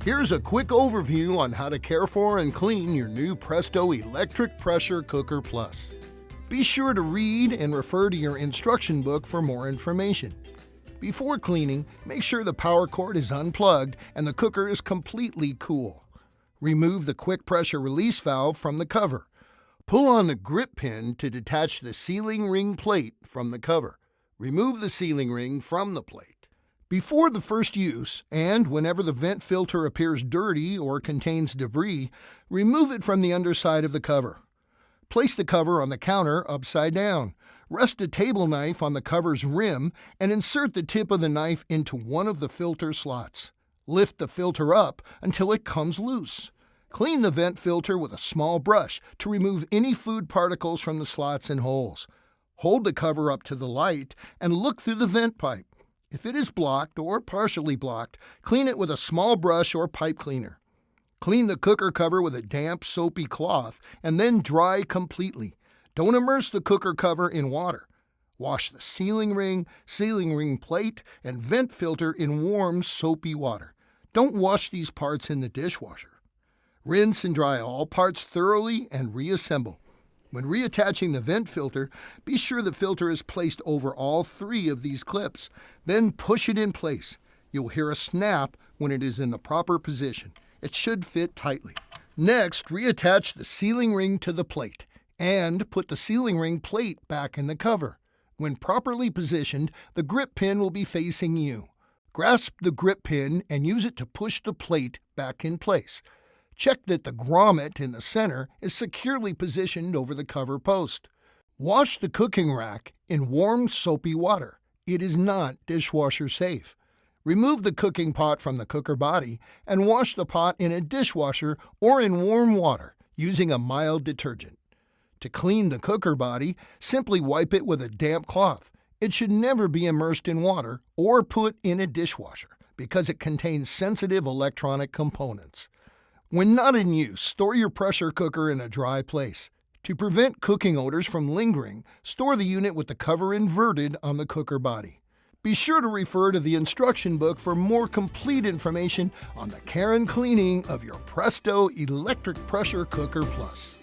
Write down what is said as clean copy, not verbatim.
Here's a quick overview on how to care for and clean your new Presto Electric Pressure Cooker Plus. Be sure to read and refer to your instruction book for more information. Before cleaning, make sure the power cord is unplugged and the cooker is completely cool. Remove the quick pressure release valve from the cover. Pull on the grip pin to detach the sealing ring plate from the cover. Remove the sealing ring from the plate. Before the first use, and whenever the vent filter appears dirty or contains debris, remove it from the underside of the cover. Place the cover on the counter upside down. Rest a table knife on the cover's rim and insert the tip of the knife into one of the filter slots. Lift the filter up until it comes loose. Clean the vent filter with a small brush to remove any food particles from the slots and holes. Hold the cover up to the light and look through the vent pipe. If it is blocked or partially blocked, clean it with a small brush or pipe cleaner. Clean the cooker cover with a damp, soapy cloth and then dry completely. Don't immerse the cooker cover in water. Wash the sealing ring plate, and vent filter in warm, soapy water. Don't wash these parts in the dishwasher. Rinse and dry all parts thoroughly and reassemble. When reattaching the vent filter, be sure the filter is placed over all three of these clips. Then push it in place. You'll hear a snap when it is in the proper position. It should fit tightly. Next, reattach the sealing ring to the plate and put the sealing ring plate back in the cover. When properly positioned, the grip pin will be facing you. Grasp the grip pin and use it to push the plate back in place. Check that the grommet in the center is securely positioned over the cover post. Wash the cooking rack in warm, soapy water. It is not dishwasher safe. Remove the cooking pot from the cooker body and wash the pot in a dishwasher or in warm water using a mild detergent. To clean the cooker body, simply wipe it with a damp cloth. It should never be immersed in water or put in a dishwasher because it contains sensitive electronic components. When not in use, store your pressure cooker in a dry place. To prevent cooking odors from lingering, store the unit with the cover inverted on the cooker body. Be sure to refer to the instruction book for more complete information on the care and cleaning of your Presto Electric Pressure Cooker Plus.